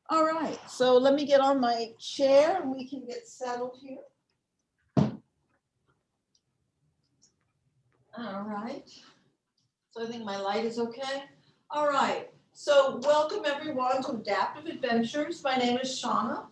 All right, so let me get on my chair and we can get settled here. All right, so I think my light is okay. All right, so welcome everyone to Adaptive Adventures. My name is Shauna,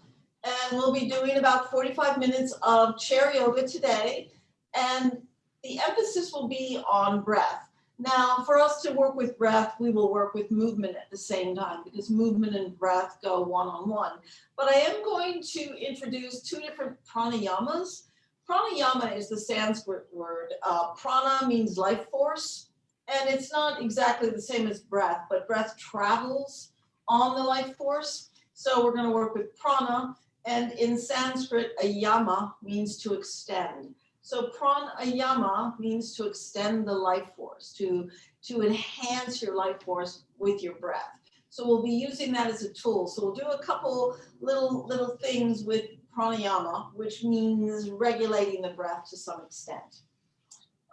and we'll be doing about 45 minutes of chair yoga today, and the emphasis will be on breath. Now, for us to work with breath, we will work with movement at the same time because movement and breath go one-on-one. But I am going to introduce two different pranayamas. Pranayama is the Sanskrit word. Prana means life force, and it's not exactly the same as breath, but breath travels on the life force. So we're going to work with prana, and in Sanskrit, ayama means to extend. So pranayama means to extend the life force, to enhance your life force with your breath. So we'll be using that as a tool. So we'll do a couple little things with pranayama, which means regulating the breath to some extent.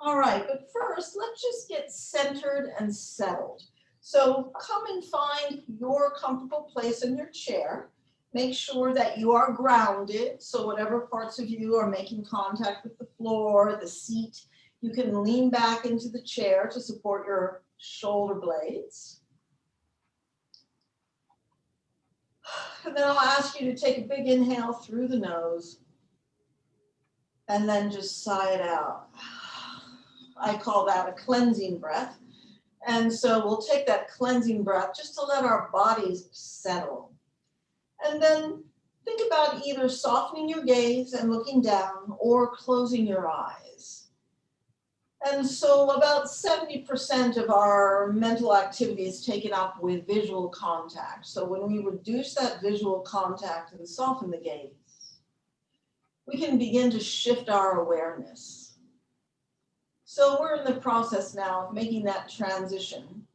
All right, but first, let's just get centered and settled. So come and find your comfortable place in your chair. Make sure that you are grounded. So whatever parts of you are making contact with the floor, the seat, you can lean back into the chair to support your shoulder blades. And then I'll ask you to take a big inhale through the nose and then just sigh it out. I call that a cleansing breath. And so we'll take that cleansing breath just to let our bodies settle. And then think about either softening your gaze and looking down or closing your eyes. And so about 70% of our mental activity is taken up with visual contact. So when we reduce that visual contact and soften the gaze, we can begin to shift our awareness. So we're in the process now of making that transition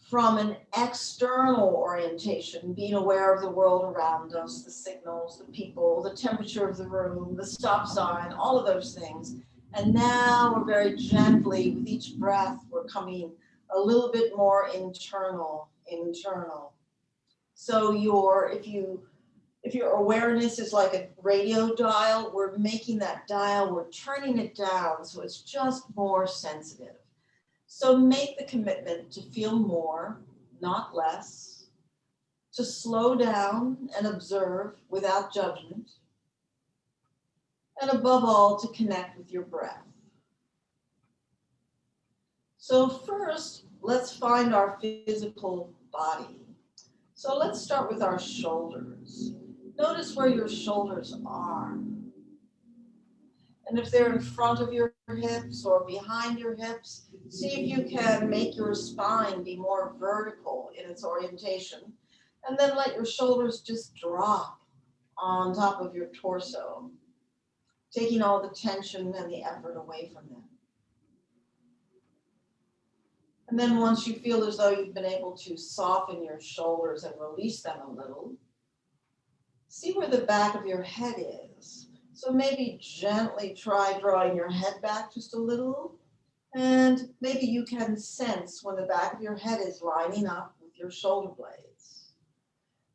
from an external orientation, being aware of the world around us, the signals, the people, the temperature of the room, the stop sign, all of those things. And now we're very gently, with each breath, we're coming a little bit more internal. So if your awareness is like a radio dial, we're making that dial, we're turning it down so it's just more sensitive. So make the commitment to feel more, not less, to slow down and observe without judgment, and above all, to connect with your breath. So first, let's find our physical body. So let's start with our shoulders. Notice where your shoulders are. And if they're in front of your hips or behind your hips, see if you can make your spine be more vertical in its orientation. And then let your shoulders just drop on top of your torso, taking all the tension and the effort away from them. And then once you feel as though you've been able to soften your shoulders and release them a little, see where the back of your head is. So maybe gently try drawing your head back just a little, and maybe you can sense when the back of your head is lining up with your shoulder blades.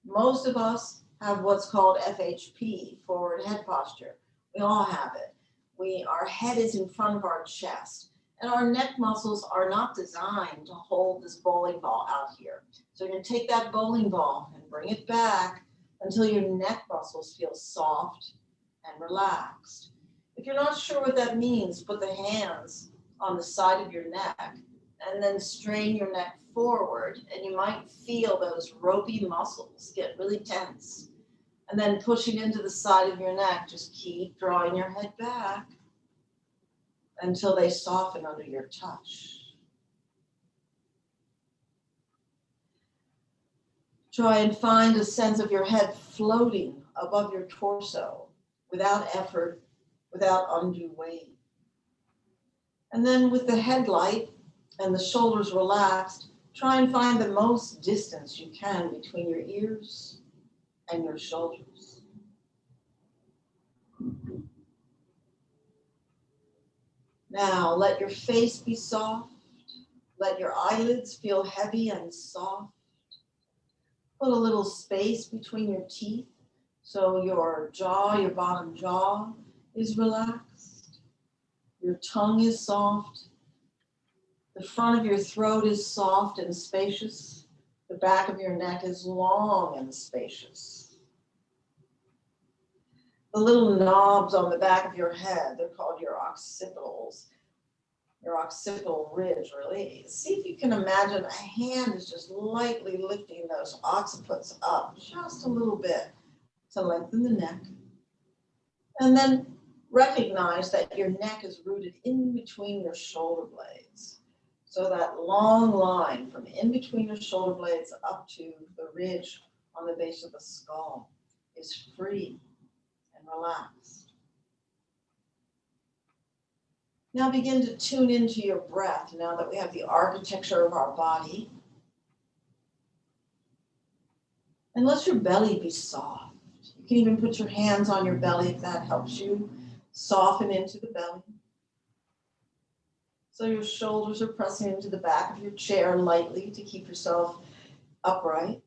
Most of us have what's called FHP, forward head posture. We all have it. Our head is in front of our chest, and our neck muscles are not designed to hold this bowling ball out here. So you're going to take that bowling ball and bring it back until your neck muscles feel soft and relaxed. If you're not sure what that means, put the hands on the side of your neck and then strain your neck forward, and you might feel those ropey muscles get really tense. And then pushing into the side of your neck, just keep drawing your head back until they soften under your touch. Try and find a sense of your head floating above your torso without effort, without undue weight. And then with the head light and the shoulders relaxed, try and find the most distance you can between your ears and your shoulders. Now let your face be soft. Let your eyelids feel heavy and soft. Put a little space between your teeth so your jaw, your bottom jaw is relaxed. Your tongue is soft. The front of your throat is soft and spacious. The back of your neck is long and spacious. The little knobs on the back of your head, they're called your occipitals. Your occipital ridge, really. See if you can imagine a hand is just lightly lifting those occipits up just a little bit to lengthen the neck. And then recognize that your neck is rooted in between your shoulder blades. So that long line from in between your shoulder blades up to the ridge on the base of the skull is free and relaxed. Now begin to tune into your breath now that we have the architecture of our body. And let your belly be soft. You can even put your hands on your belly if that helps you soften into the belly. So your shoulders are pressing into the back of your chair lightly to keep yourself upright.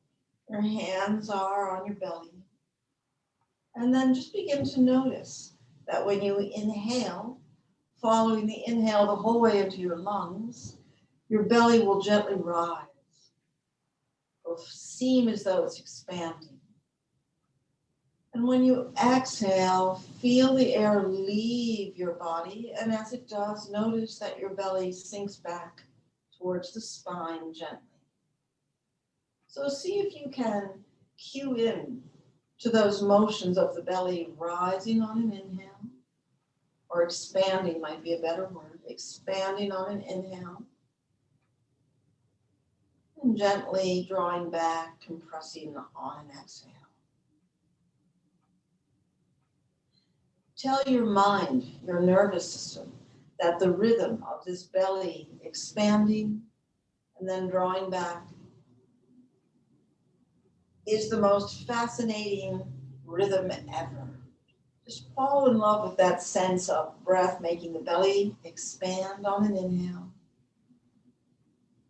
Your hands are on your belly. And then just begin to notice that when you inhale, following the inhale the whole way into your lungs, your belly will gently rise. It will seem as though it's expanding. And when you exhale, feel the air leave your body, and as it does, notice that your belly sinks back towards the spine gently. So see if you can cue in to those motions of the belly rising on an inhale, or expanding might be a better word, expanding on an inhale, and gently drawing back, compressing on an exhale. Tell your mind, your nervous system, that the rhythm of this belly expanding and then drawing back is the most fascinating rhythm ever. Just fall in love with that sense of breath, making the belly expand on an inhale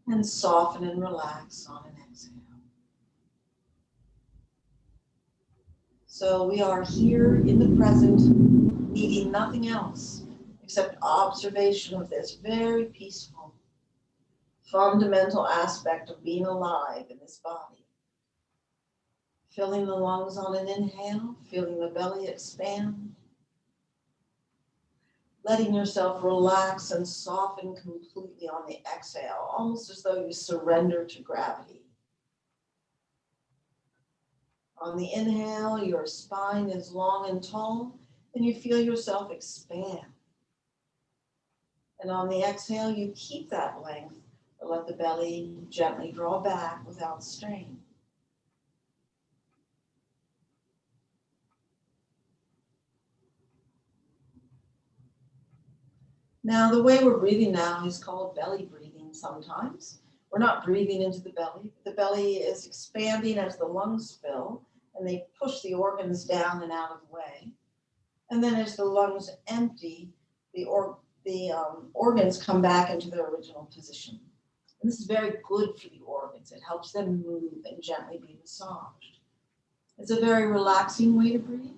and soften and relax on an exhale. So we are here in the present, needing nothing else except observation of this very peaceful, fundamental aspect of being alive in this body. Filling the lungs on an inhale, feeling the belly expand, letting yourself relax and soften completely on the exhale, almost as though you surrender to gravity. On the inhale, your spine is long and tall, and you feel yourself expand. And on the exhale, you keep that length, but let the belly gently draw back without strain. Now, the way we're breathing now is called belly breathing sometimes. We're not breathing into the belly. The belly is expanding as the lungs fill, and they push the organs down and out of the way. And then as the lungs empty, the organs come back into their original position. And this is very good for the organs. It helps them move and gently be massaged. It's a very relaxing way to breathe.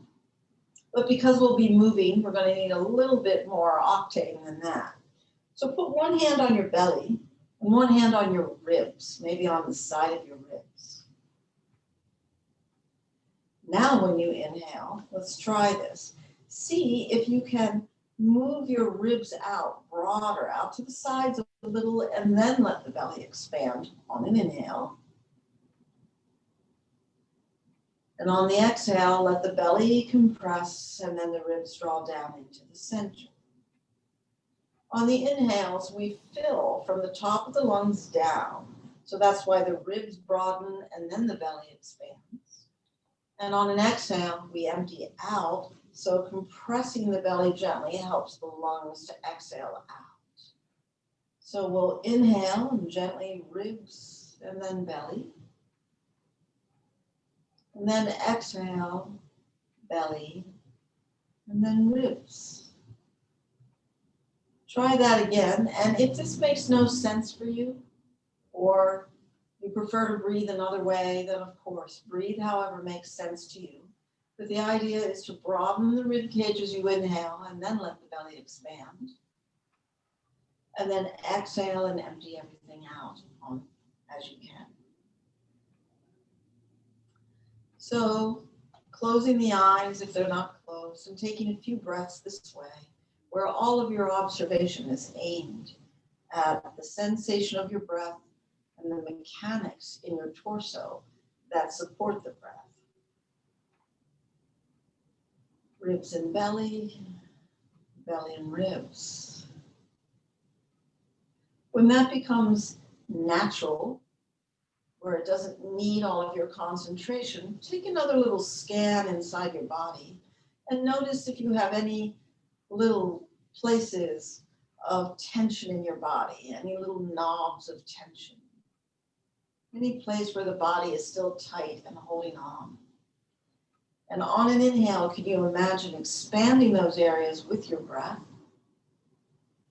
But because we'll be moving, we're going to need a little bit more octane than that. So put one hand on your belly and one hand on your ribs, maybe on the side of your ribs. Now when you inhale, let's try this. See if you can move your ribs out, broader, out to the sides a little, and then let the belly expand on an inhale. And on the exhale, let the belly compress and then the ribs draw down into the center. On the inhales, we fill from the top of the lungs down. So that's why the ribs broaden and then the belly expands. And on an exhale, we empty out. So compressing the belly gently helps the lungs to exhale out. So we'll inhale and gently ribs and then belly. And then exhale, belly, and then ribs. Try that again. And if this makes no sense for you, or you prefer to breathe another way, then of course, breathe however makes sense to you. But the idea is to broaden the rib cage as you inhale and then let the belly expand. And then exhale and empty everything out as you can. So closing the eyes if they're not closed and taking a few breaths this way, where all of your observation is aimed at the sensation of your breath and the mechanics in your torso that support the breath. Ribs and belly, belly and ribs. When that becomes natural, where it doesn't need all of your concentration, take another little scan inside your body and notice if you have any little places of tension in your body, any little knobs of tension, any place where the body is still tight and holding on. And on an inhale, could you imagine expanding those areas with your breath?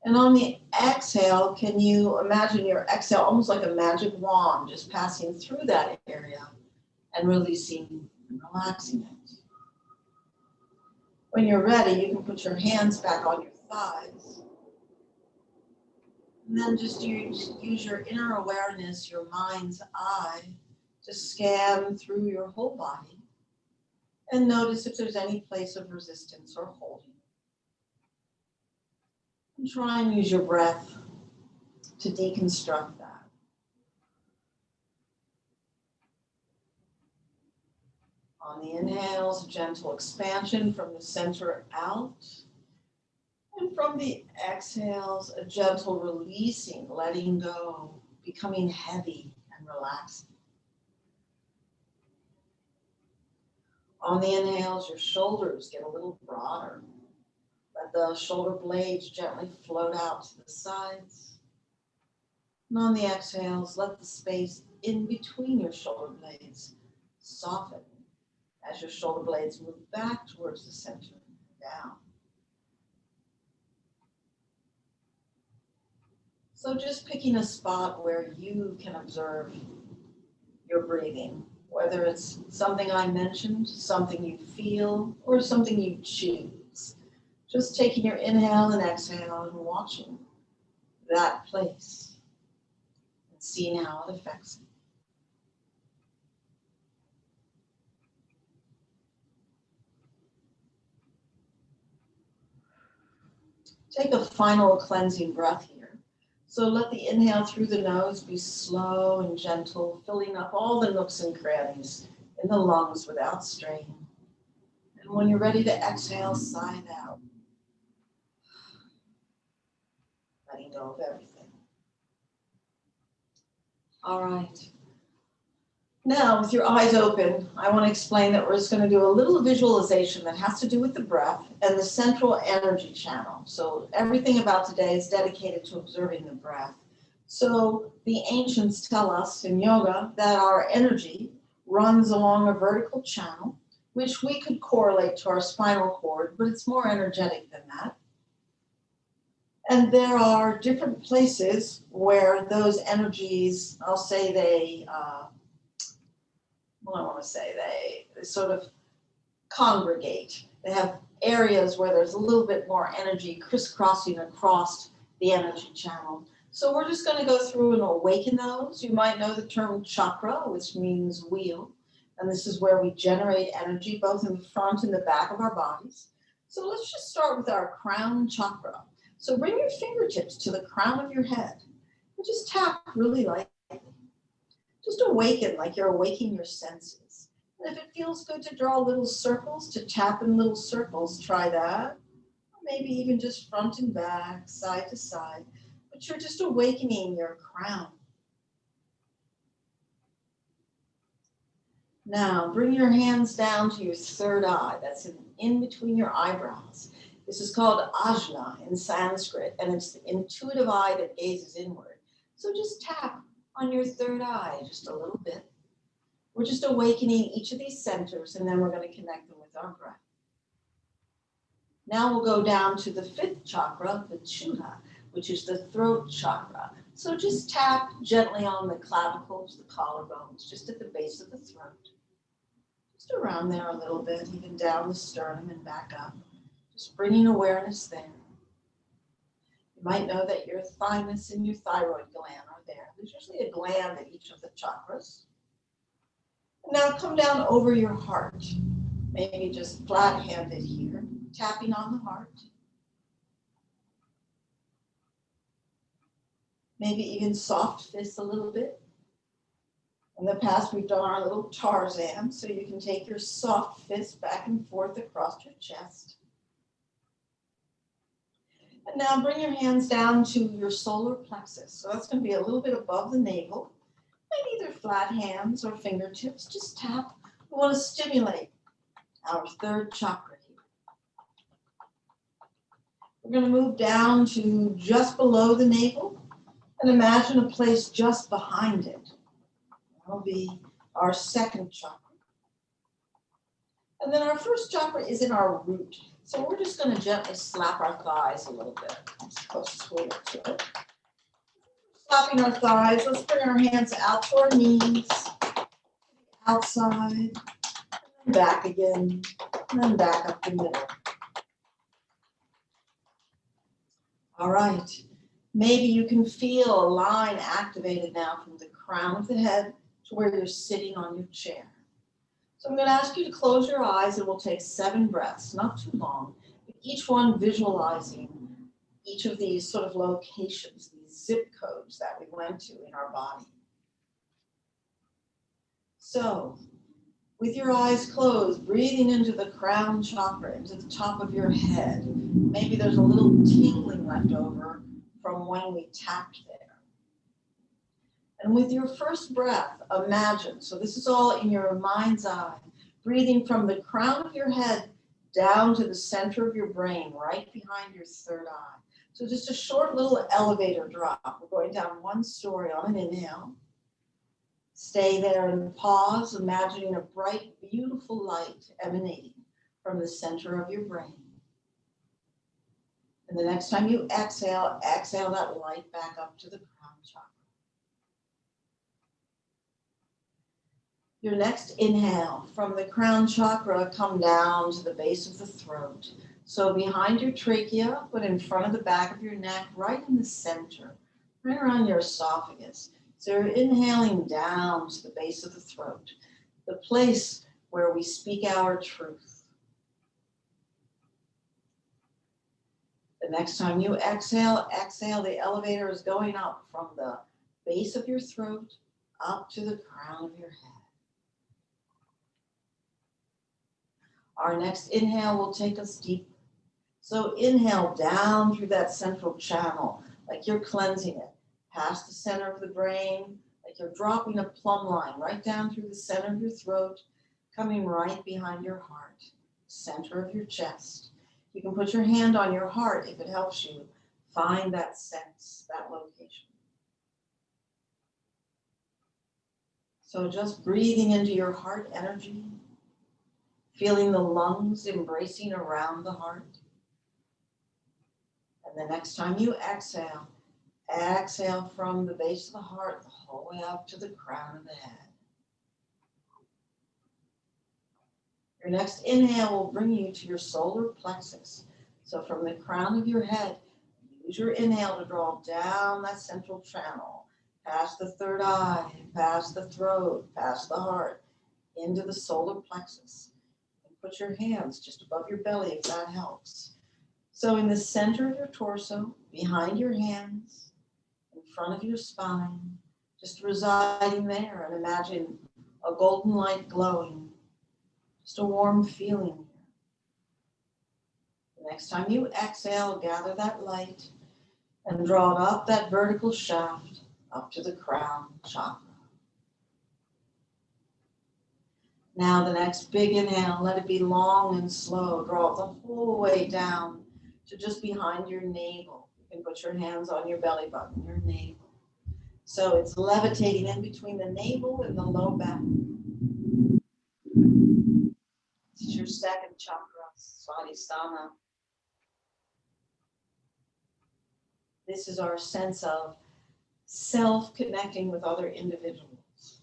And on the exhale, can you imagine your exhale almost like a magic wand, just passing through that area and releasing and relaxing it. When you're ready, you can put your hands back on your thighs. And then just use your inner awareness, your mind's eye, to scan through your whole body and notice if there's any place of resistance or holding. And try and use your breath to deconstruct that. On the inhales, gentle expansion from the center out. And from the exhales, a gentle releasing, letting go, becoming heavy and relaxing. On the inhales, your shoulders get a little broader. Let the shoulder blades gently float out to the sides. And on the exhales, let the space in between your shoulder blades soften as your shoulder blades move back towards the center and down. So just picking a spot where you can observe your breathing, whether it's something I mentioned, something you feel, or something you choose. Just taking your inhale and exhale and watching that place and seeing how it affects you. Take a final cleansing breath here. So let the inhale through the nose be slow and gentle, filling up all the nooks and crannies in the lungs without strain. And when you're ready to exhale, sigh it out. Letting go of everything. All right. Now, with your eyes open, I want to explain that we're just going to do a little visualization that has to do with the breath and the central energy channel. So everything about today is dedicated to observing the breath. So the ancients tell us in yoga that our energy runs along a vertical channel, which we could correlate to our spinal cord, but it's more energetic than that. And there are different places where those energies, I'll say they sort of congregate. They have areas where there's a little bit more energy crisscrossing across the energy channel. So we're just going to go through and awaken those. You might know the term chakra, which means wheel. And this is where we generate energy both in the front and the back of our bodies. So let's just start with our crown chakra. So bring your fingertips to the crown of your head and just tap really lightly. Just awaken like you're awakening your senses. And if it feels good to draw little circles, to tap in little circles, try that. Or maybe even just front and back, side to side. But you're just awakening your crown. Now, bring your hands down to your third eye. That's in between your eyebrows. This is called ajna in Sanskrit, and it's the intuitive eye that gazes inward. So just tap on your third eye just a little bit. We're just awakening each of these centers, and then we're going to connect them with our breath. Now we'll go down to the fifth chakra, the chuha, which is the throat chakra. So just tap gently on the clavicles, the collarbones, just at the base of the throat. Just around there a little bit, even down the sternum and back up. Just bringing awareness there. You might know that your thymus and your thyroid gland are there. There's usually a gland at each of the chakras. And now come down over your heart. Maybe just flat-handed here, tapping on the heart. Maybe even soft fists a little bit. In the past, we've done our little Tarzan, so you can take your soft fist back and forth across your chest. And now bring your hands down to your solar plexus. So that's going to be a little bit above the navel. And either flat hands or fingertips, just tap. We want to stimulate our third chakra here. We're going to move down to just below the navel and imagine a place just behind it. That'll be our second chakra. And then our first chakra is in our root. So we're just going to gently slap our thighs a little bit. That's the closest way to it. Slapping our thighs, let's bring our hands out to our knees, outside, and then back again, and then back up the middle. All right, maybe you can feel a line activated now from the crown of the head to where you're sitting on your chair. So I'm going to ask you to close your eyes, and we'll take 7 breaths, not too long, but each one visualizing each of these sort of locations, these zip codes that we went to in our body. So, with your eyes closed, breathing into the crown chakra, into the top of your head. Maybe there's a little tingling left over from when we tapped there. And with your first breath, imagine, so this is all in your mind's eye, breathing from the crown of your head down to the center of your brain, right behind your third eye. So just a short little elevator drop. We're going down 1 story on an inhale. Stay there and pause, imagining a bright, beautiful light emanating from the center of your brain. And the next time you exhale, exhale that light back up to the crown chakra. Your next inhale from the crown chakra, come down to the base of the throat. So behind your trachea, but in front of the back of your neck, right in the center, right around your esophagus. So you're inhaling down to the base of the throat, the place where we speak our truth. The next time you exhale, exhale, the elevator is going up from the base of your throat up to the crown of your head. Our next inhale will take us deeper. So inhale down through that central channel, like you're cleansing it, past the center of the brain, like you're dropping a plumb line right down through the center of your throat, coming right behind your heart, center of your chest. You can put your hand on your heart if it helps you find that sense, that location. So just breathing into your heart energy, feeling the lungs embracing around the heart. And the next time you exhale, exhale from the base of the heart the whole way up to the crown of the head. Your next inhale will bring you to your solar plexus. So from the crown of your head, use your inhale to draw down that central channel, past the third eye, past the throat, past the heart, into the solar plexus. And put your hands just above your belly if that helps. So in the center of your torso, behind your hands, in front of your spine, just residing there, and imagine a golden light glowing, just a warm feeling here. The next time you exhale, gather that light and draw it up that vertical shaft up to the crown chakra. Now the next big inhale, let it be long and slow. Draw it the whole way down to just behind your navel. You can put your hands on your belly button, your navel. So it's levitating in between the navel and the low back. This is your second chakra, Swadisthana. This is our sense of self-connecting with other individuals,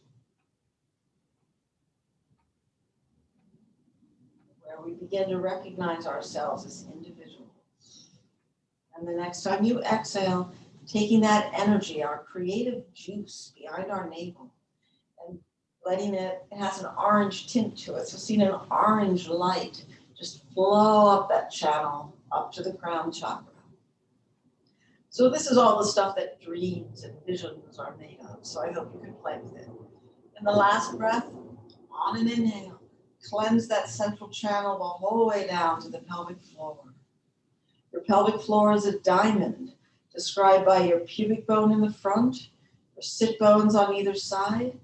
where we begin to recognize ourselves as individuals. And the next time you exhale, taking that energy, our creative juice behind our navel, and letting it has an orange tint to it. So seeing an orange light just flow up that channel, up to the crown chakra. So this is all the stuff that dreams and visions are made of. So I hope you can play with it. And the last breath, on an inhale, cleanse that central channel the whole way down to the pelvic floor. Your pelvic floor is a diamond, described by your pubic bone in the front, your sit bones on either side,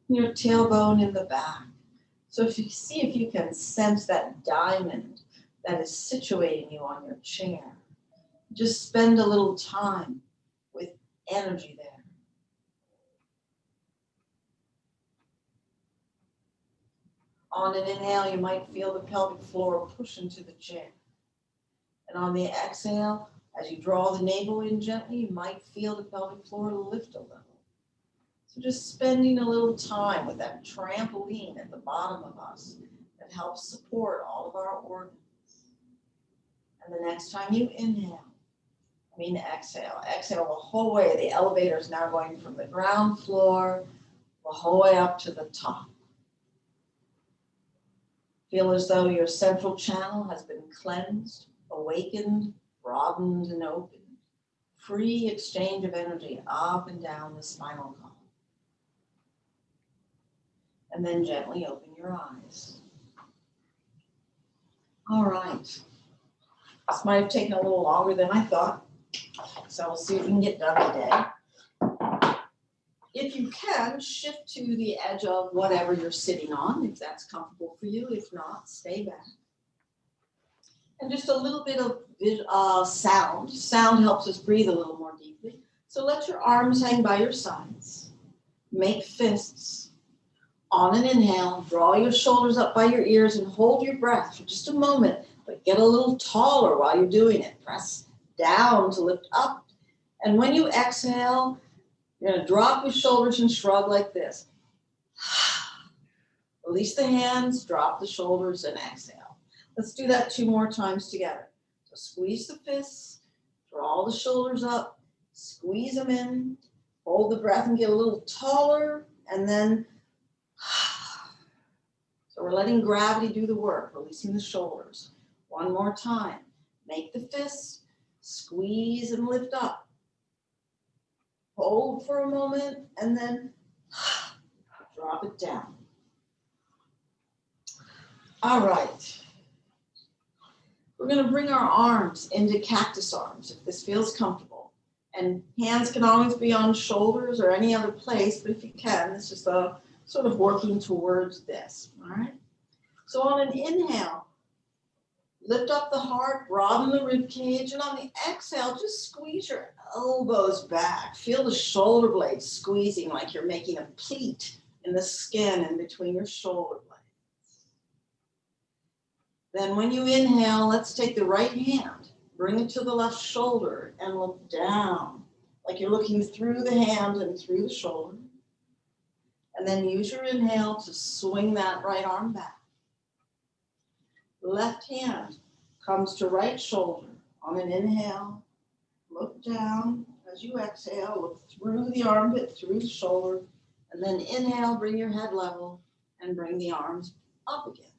and your tailbone in the back. So if you can sense that diamond that is situating you on your chair, just spend a little time with energy there. On an inhale, you might feel the pelvic floor push into the chair. And on the exhale, as you draw the navel in gently, you might feel the pelvic floor lift a little. So just spending a little time with that trampoline at the bottom of us that helps support all of our organs. And the next time you exhale the whole way. The elevator is now going from the ground floor the whole way up to the top. Feel as though your central channel has been cleansed, awakened, broadened, and opened. Free exchange of energy up and down the spinal column. And then gently open your eyes. All right. This might have taken a little longer than I thought. So we'll see if we can get done today. If you can, shift to the edge of whatever you're sitting on, if that's comfortable for you. If not, stay back. And just a little bit of sound. Sound helps us breathe a little more deeply. So let your arms hang by your sides. Make fists. On an inhale, draw your shoulders up by your ears and hold your breath for just a moment, but get a little taller while you're doing it. Press down to lift up. And when you exhale, you're going to drop your shoulders and shrug like this. Release the hands, drop the shoulders, and exhale. Let's do that 2 more times together. So squeeze the fists, draw the shoulders up, squeeze them in, hold the breath and get a little taller, and then so we're letting gravity do the work, releasing the shoulders. 1 more time. Make the fists, squeeze and lift up. Hold for a moment, and then drop it down. All right. We're going to bring our arms into cactus arms, if this feels comfortable. And hands can always be on shoulders or any other place, but if you can, it's just a sort of working towards this, all right? So on an inhale, lift up the heart, broaden the rib cage, and on the exhale, just squeeze your elbows back. Feel the shoulder blades squeezing like you're making a pleat in the skin in between your shoulder blades. Then when you inhale, let's take the right hand, bring it to the left shoulder, and look down, like you're looking through the hand and through the shoulder. And then use your inhale to swing that right arm back. Left hand comes to right shoulder. On an inhale, look down. As you exhale, look through the armpit, through the shoulder. And then inhale, bring your head level and bring the arms up again.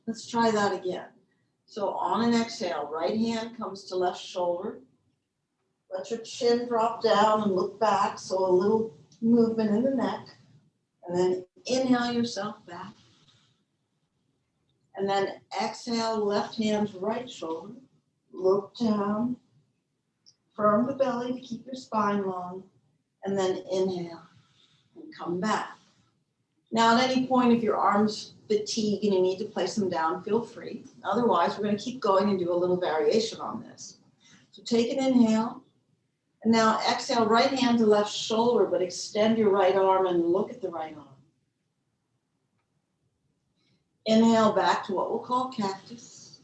Let's try that again. So on an exhale, right hand comes to left shoulder. Let your chin drop down and look back. So a little movement in the neck. And then inhale yourself back. And then exhale, left hand to right shoulder. Look down. Firm the belly to keep your spine long. And then inhale and come back. Now at any point, if your arms fatigue and you need to place them down, feel free. Otherwise, we're going to keep going and do a little variation on this. So take an inhale. And now exhale, right hand to left shoulder, but extend your right arm and look at the right arm. Inhale back to what we'll call cactus.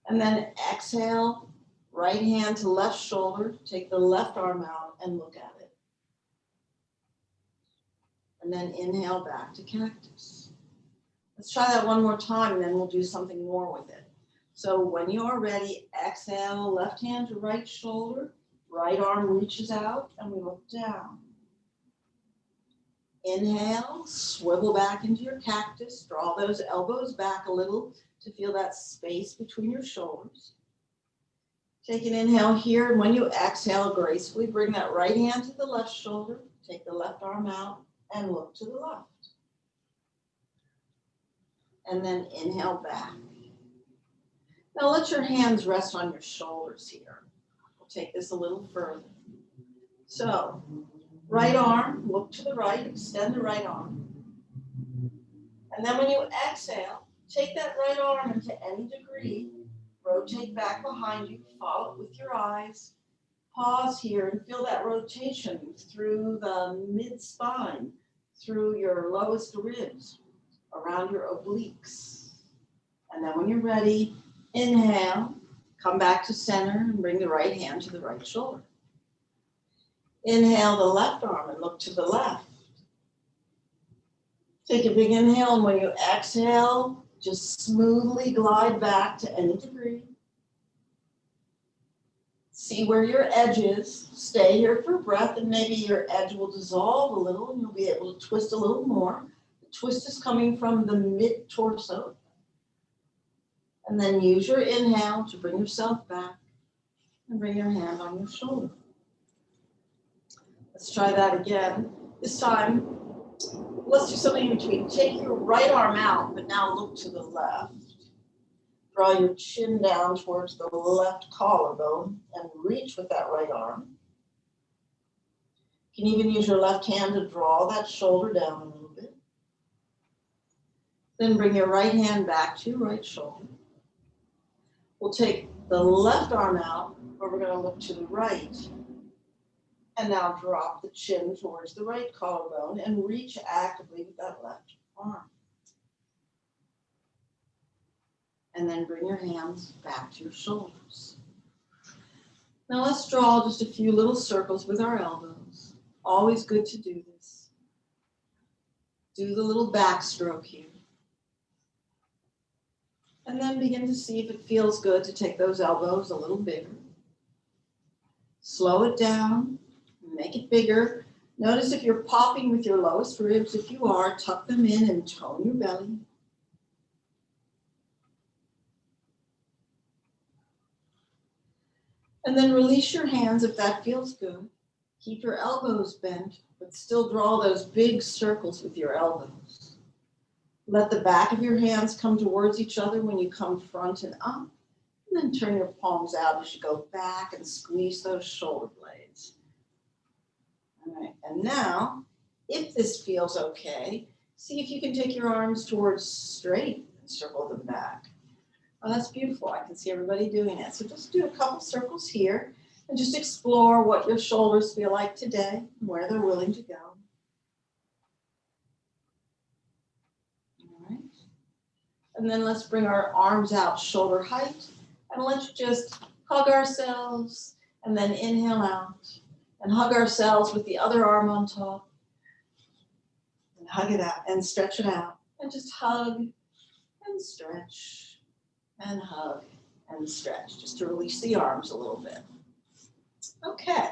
And then exhale, Right hand to left shoulder, take the left arm out and look at it. And then inhale back to cactus. Let's try that one more time and then we'll do something more with it. So when you are ready, exhale, left hand to right shoulder, right arm reaches out and we look down. Inhale, swivel back into your cactus, draw those elbows back a little to feel that space between your shoulders. Take an inhale here, and when you exhale, gracefully bring that right hand to the left shoulder, take the left arm out and look to the left. And then inhale back. Now let your hands rest on your shoulders here. We'll take this a little further. So, right arm, look to the right, extend the right arm. And then when you exhale, take that right arm and to any degree, rotate back behind you, follow it with your eyes. Pause here and feel that rotation through the mid-spine, through your lowest ribs, around your obliques. And then when you're ready, inhale, come back to center and bring the right hand to the right shoulder. Inhale the left arm and look to the left. Take a big inhale, and when you exhale, just smoothly glide back to any degree. See where your edge is. Stay here for breath, and maybe your edge will dissolve a little, and you'll be able to twist a little more. The twist is coming from the mid-torso. And then use your inhale to bring yourself back, and bring your hand on your shoulder. Let's try that again. This time, let's do something in between. Take your right arm out, but now look to the left. Draw your chin down towards the left collarbone and reach with that right arm. You can even use your left hand to draw that shoulder down a little bit. Then bring your right hand back to your right shoulder. We'll take the left arm out, but we're going to look to the right. And now drop the chin towards the right collarbone and reach actively with that left arm. And then bring your hands back to your shoulders. Now let's draw just a few little circles with our elbows. Always good to do this. Do the little backstroke here. And then begin to see if it feels good to take those elbows a little bigger. Slow it down. Make it bigger. Notice if you're popping with your lowest ribs. If you are, tuck them in and tone your belly. And then release your hands if that feels good. Keep your elbows bent, but still draw those big circles with your elbows. Let the back of your hands come towards each other when you come front and up. And then turn your palms out as you go back and squeeze those shoulder blades. All right, and now, if this feels okay, see if you can take your arms towards straight and circle them back. Oh, that's beautiful. I can see everybody doing it. So just do a couple circles here and just explore what your shoulders feel like today and where they're willing to go. All right. And then let's bring our arms out shoulder height and let's just hug ourselves and then inhale out. And hug ourselves with the other arm on top. And hug it out and stretch it out. And just hug and stretch and hug and stretch. Just to release the arms a little bit. Okay.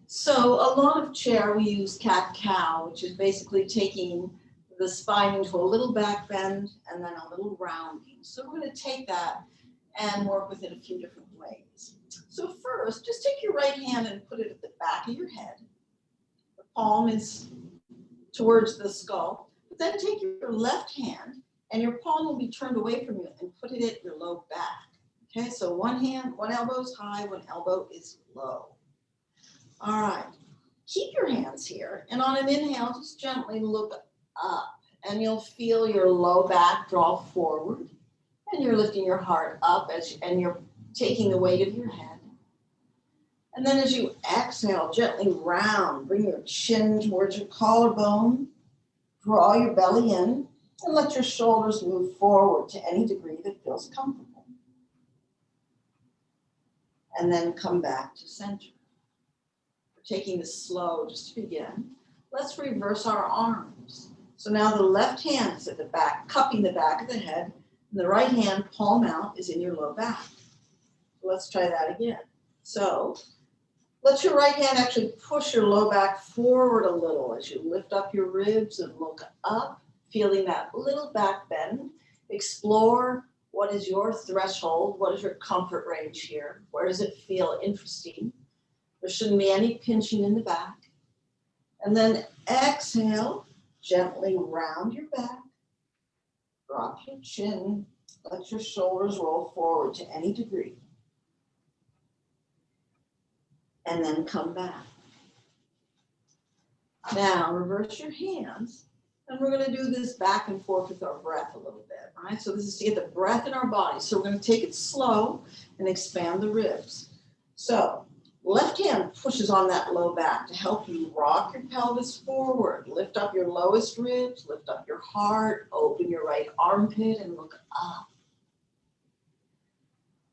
So a lot of chair we use cat-cow, which is basically taking the spine into a little back bend and then a little rounding. So we're going to take that and work with it a few different ways. So first, just take your right hand and put it at the back of your head. The palm is towards the skull. But then take your left hand and your palm will be turned away from you and put it at your low back. Okay, so one elbow is high, one elbow is low. All right, keep your hands here. And on an inhale, just gently look up. And you'll feel your low back draw forward. And you're lifting your heart up and you're taking the weight of your head. And then as you exhale, gently round, bring your chin towards your collarbone, draw your belly in, and let your shoulders move forward to any degree that feels comfortable. and then come back to center. We're taking this slow just to begin. Let's reverse our arms. So now the left hand is at the back, cupping the back of the head, and the right hand, palm out, is in your low back. Let's try that again. So let your right hand actually push your low back forward a little as you lift up your ribs and look up, feeling that little back bend. Explore what is your threshold, what is your comfort range here, where does it feel interesting. There shouldn't be any pinching in the back. And then exhale, gently round your back, drop your chin, let your shoulders roll forward to any degree. And then come back. Now reverse your hands, and we're going to do this back and forth with our breath a little bit, right? So this is to get the breath in our body. So we're going to take it slow and expand the ribs. So left hand pushes on that low back to help you rock your pelvis forward. Lift up your lowest ribs, lift up your heart, open your right armpit and look up.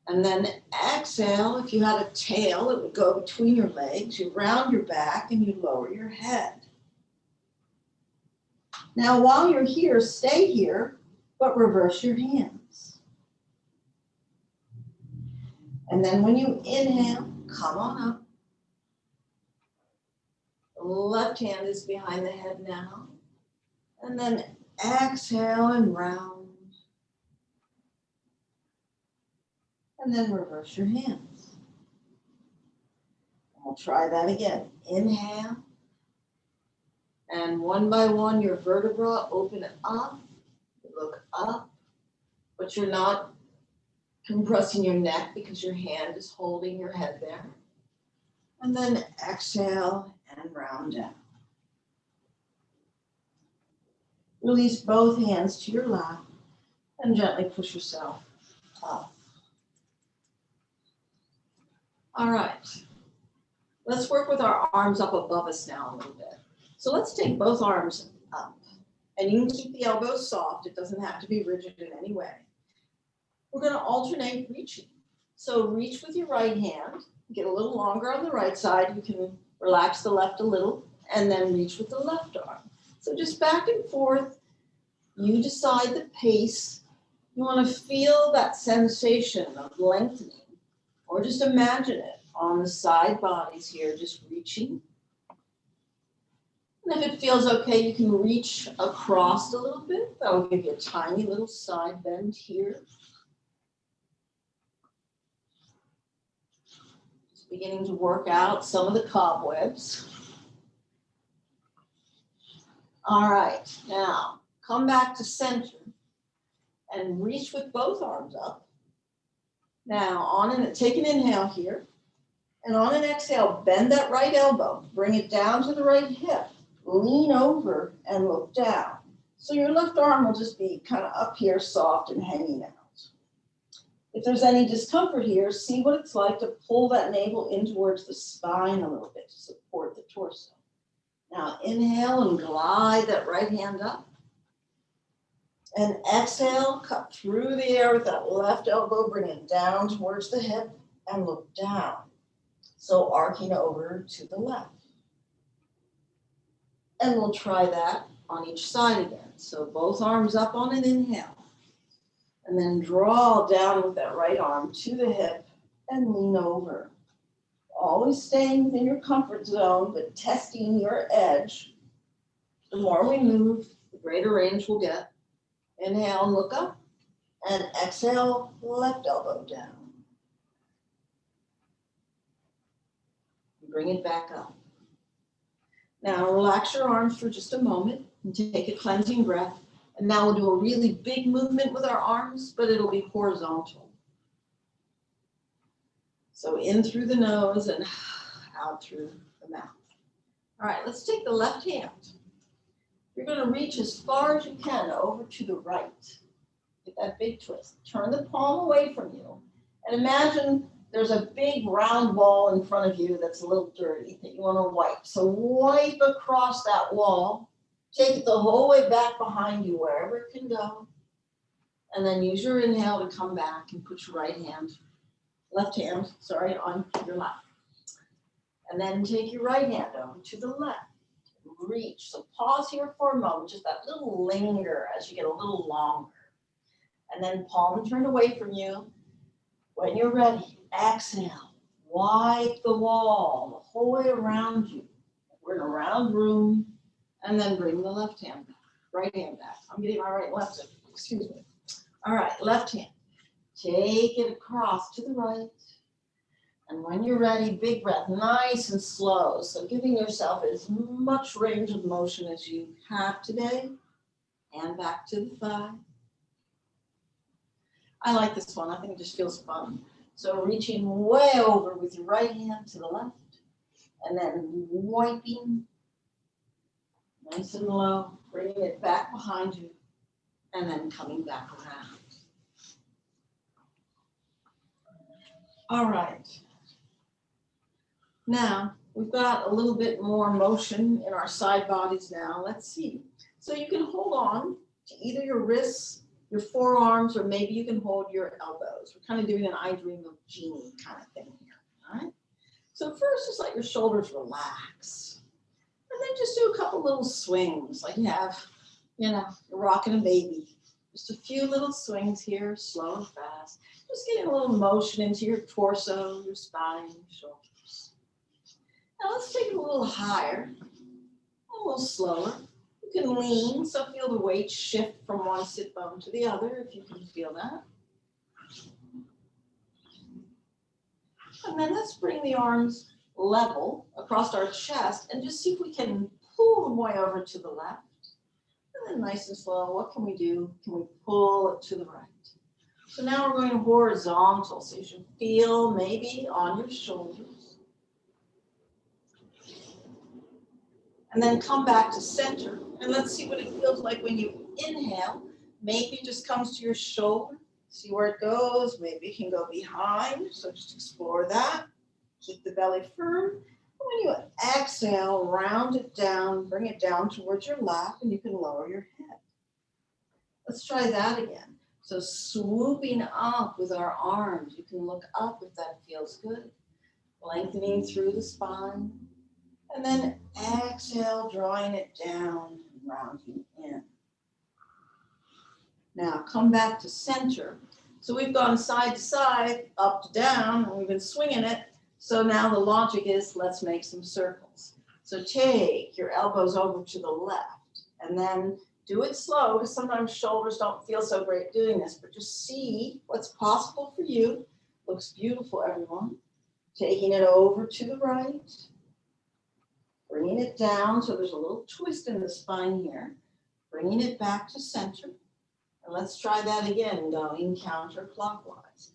And then exhale, if you had a tail, it would go between your legs. You round your back and you lower your head. Now while you're here, stay here, but reverse your hands. And then when you inhale, come on up. The left hand is behind the head now. And then exhale and round. And then reverse your hands. I'll try that again. Inhale. And one by one, your vertebra, open it up. Look up. But you're not compressing your neck because your hand is holding your head there. And then exhale and round down. Release both hands to your lap and gently push yourself up. All right, let's work with our arms up above us now a little bit. So let's take both arms up, and you can keep the elbows soft. It doesn't have to be rigid in any way. We're going to alternate reaching. So reach with your right hand, get a little longer on the right side. You can relax the left a little, and then reach with the left arm. So just back and forth. You decide the pace. You want to feel that sensation of lengthening. Or just imagine it on the side bodies here, just reaching. And if it feels okay, you can reach across a little bit. That will give you a tiny little side bend here. Just beginning to work out some of the cobwebs. All right, now come back to center and reach with both arms up. Now, take an inhale here, and on an exhale, bend that right elbow, bring it down to the right hip, lean over and look down. So your left arm will just be kind of up here, soft and hanging out. If there's any discomfort here, see what it's like to pull that navel in towards the spine a little bit to support the torso. Now inhale and glide that right hand up. And exhale, cut through the air with that left elbow, bring it down towards the hip and look down. So arcing over to the left. And we'll try that on each side again. So both arms up on an inhale. And then draw down with that right arm to the hip and lean over. Always staying within your comfort zone, but testing your edge. The more we move, the greater range we'll get. Inhale and look up, and exhale, left elbow down. Bring it back up. Now relax your arms for just a moment and take a cleansing breath. And now we'll do a really big movement with our arms, but it'll be horizontal. So in through the nose and out through the mouth. All right, let's take the left hand. You're going to reach as far as you can over to the right. Get that big twist. Turn the palm away from you. And imagine there's a big round ball in front of you that's a little dirty that you want to wipe. So wipe across that wall. Take it the whole way back behind you, wherever it can go. And then use your inhale to come back and put your right hand left hand, sorry, on your lap. And then take your right hand over to the left. Reach. So pause here for a moment, just that little linger as you get a little longer. And then palm turned away from you. When you're ready, exhale. Wipe the wall the whole way around you. We're in a round room. And then bring the left hand back, right hand back. I'm getting my right and left, excuse me. All right, left hand. Take it across to the right. And when you're ready, big breath, nice and slow. So giving yourself as much range of motion as you have today. And back to the thigh. I like this one. I think it just feels fun. So reaching way over with your right hand to the left. And then wiping nice and low, bringing it back behind you. And then coming back around. All right. Now, we've got a little bit more motion in our side bodies now. Let's see. So you can hold on to either your wrists, your forearms, or maybe you can hold your elbows. We're kind of doing an I Dream of Jeannie kind of thing here, all right? So first, just let your shoulders relax. And then just do a couple little swings like you have, you're rocking a baby. Just a few little swings here, slow and fast. Just getting a little motion into your torso, your spine, your shoulders. Now let's take it a little higher, a little slower. You can lean, so feel the weight shift from one sit bone to the other if you can feel that. And then let's bring the arms level across our chest and just see if we can pull them way over to the left. And then nice and slow, what can we do? Can we pull it to the right? So now we're going horizontal, so you should feel maybe on your shoulders. And then come back to center. And let's see what it feels like when you inhale. Maybe it just comes to your shoulder. See where it goes. Maybe it can go behind. So just explore that. Keep the belly firm. And when you exhale, round it down, bring it down towards your lap, and you can lower your head. Let's try that again. So swooping up with our arms. You can look up if that feels good. Lengthening through the spine. And then exhale, drawing it down and rounding in. Now come back to center. So we've gone side to side, up to down, and we've been swinging it. So now the logic is let's make some circles. So take your elbows over to the left and then do it slow because sometimes shoulders don't feel so great doing this, but just see what's possible for you. Looks beautiful, everyone. Taking it over to the right. Bringing it down, so there's a little twist in the spine here. Bringing it back to center. And let's try that again, going counterclockwise.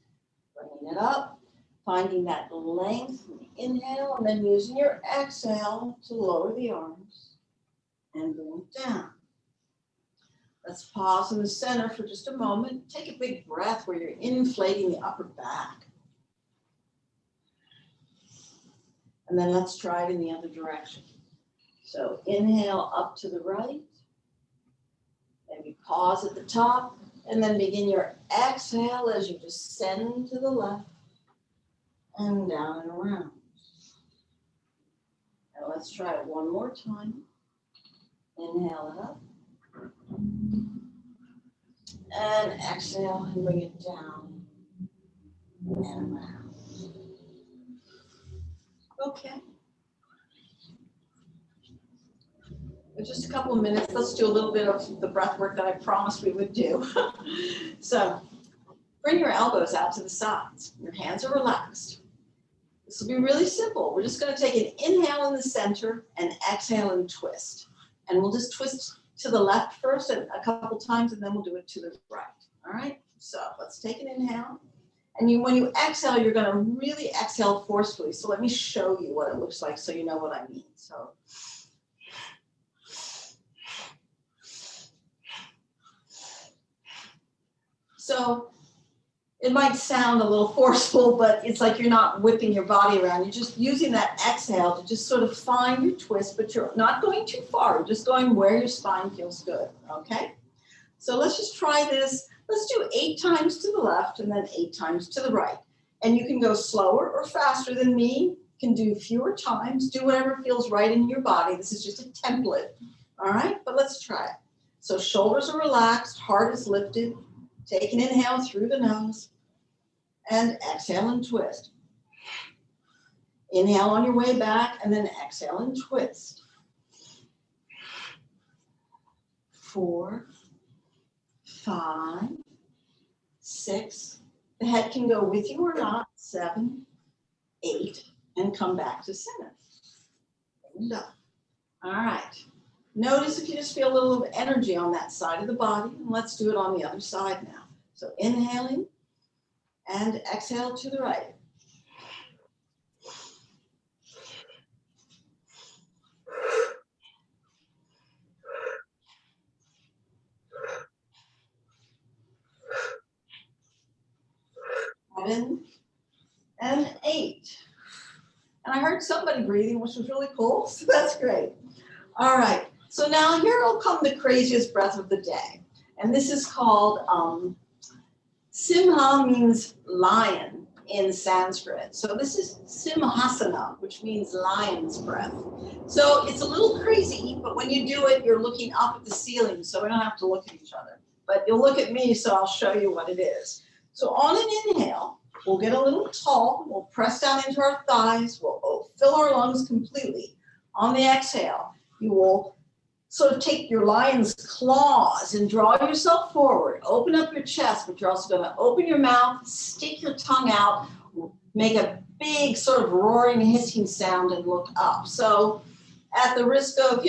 Bringing it up, finding that length, inhale, and then using your exhale to lower the arms and bring it down. Let's pause in the center for just a moment. Take a big breath where you're inflating the upper back. And then let's try it in the other direction. So inhale up to the right. Maybe pause at the top. And then begin your exhale as you descend to the left. And down and around. Now let's try it one more time. Inhale it up. And exhale and bring it down and around. Okay. In just a couple of minutes, let's do a little bit of the breath work that I promised we would do. So bring your elbows out to the sides. Your hands are relaxed. This will be really simple. We're just going to take an inhale in the center and exhale and twist. And we'll just twist to the left first and a couple times, and then we'll do it to the right. All right? So let's take an inhale. And when you exhale, you're going to really exhale forcefully. So let me show you what it looks like so you know what I mean. So it might sound a little forceful, but it's like you're not whipping your body around. You're just using that exhale to just sort of find your twist, but you're not going too far. You're just going where your spine feels good, okay? So let's just try this. Let's do 8 times to the left and then 8 times to the right. And you can go slower or faster than me, can do fewer times, do whatever feels right in your body. This is just a template, all right? But let's try it. So shoulders are relaxed, heart is lifted. Take an inhale through the nose and exhale and twist. Inhale on your way back and then exhale and twist. 4, 5, 6. The head can go with you or not. 7, 8, and come back to center. And up. All right. Notice if you just feel a little energy on that side of the body. And let's do it on the other side now. So inhaling and exhale to the right. Seven and 8. And I heard somebody breathing, which was really cool, so that's great. All right, so now here will come the craziest breath of the day. And this is called Simha, means lion in Sanskrit. So this is Simahasana, which means lion's breath. So it's a little crazy, but when you do it, you're looking up at the ceiling, so we don't have to look at each other. But you'll look at me, so I'll show you what it is. So on an inhale, we'll get a little tall, we'll press down into our thighs, we'll fill our lungs completely. On the exhale, you will sort of take your lion's claws and draw yourself forward. Open up your chest, but you're also going to open your mouth, stick your tongue out, make a big sort of roaring, hissing sound and look up. So at the risk of,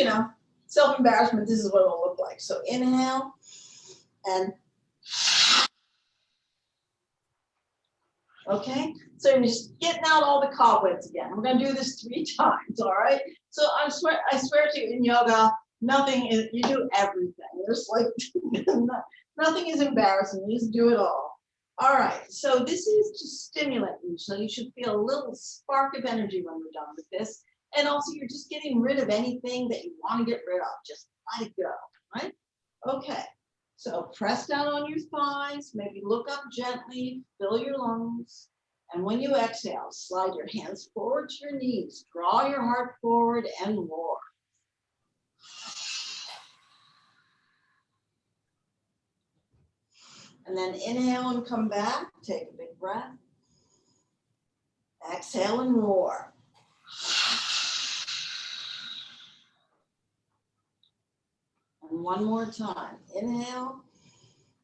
self-embarrassment, this is what it will look like. So inhale and okay, so you're just getting out all the cobwebs again. We're going to do this 3 times, all right? So I swear to you, in yoga, nothing is, you do everything. There's like, nothing is embarrassing. You just do it all. All right, so this is to stimulate you. So you should feel a little spark of energy when we're done with this. And also, you're just getting rid of anything that you want to get rid of. Just let it go, right? Okay. So press down on your thighs, maybe look up gently, fill your lungs. And when you exhale, slide your hands forward to your knees, draw your heart forward and roar. And then inhale and come back, take a big breath. Exhale and roar. And one more time, inhale.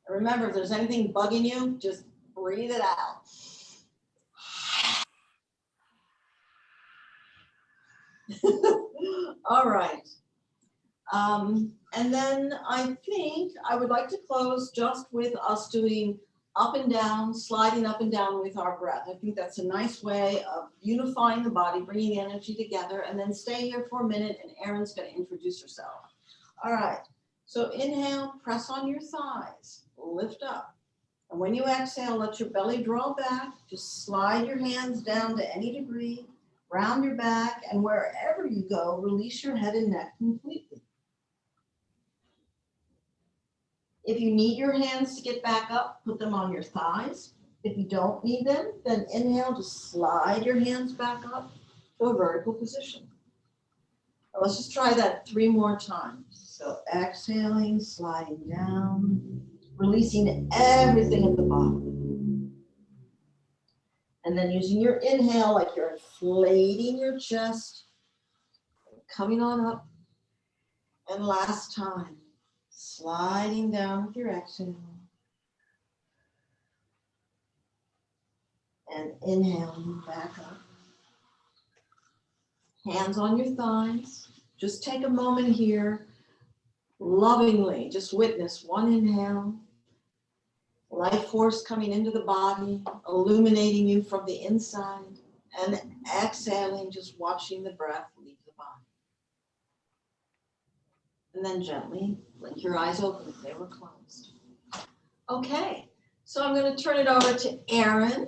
Remember, if there's anything bugging you, just breathe it out. All right. And then I think I would like to close just with us doing up and down, sliding up and down with our breath. I think that's a nice way of unifying the body, bringing the energy together, and then stay here for a minute, and Erin's going to introduce herself. All right. So inhale, press on your thighs, lift up. And when you exhale, let your belly draw back. Just slide your hands down to any degree, round your back, and wherever you go, release your head and neck completely. If you need your hands to get back up, put them on your thighs. If you don't need them, then inhale, just slide your hands back up to a vertical position. Now let's just try that 3 more times. So exhaling, sliding down, releasing everything at the bottom. And then using your inhale like you're inflating your chest, coming on up. And last time, sliding down with your exhale. And inhaling back up. Hands on your thighs. Just take a moment here. Lovingly, just witness one inhale. Life force coming into the body, illuminating you from the inside. And exhaling, just watching the breath leave the body. And then gently blink your eyes open if they were closed. Okay, so I'm going to turn it over to Erin.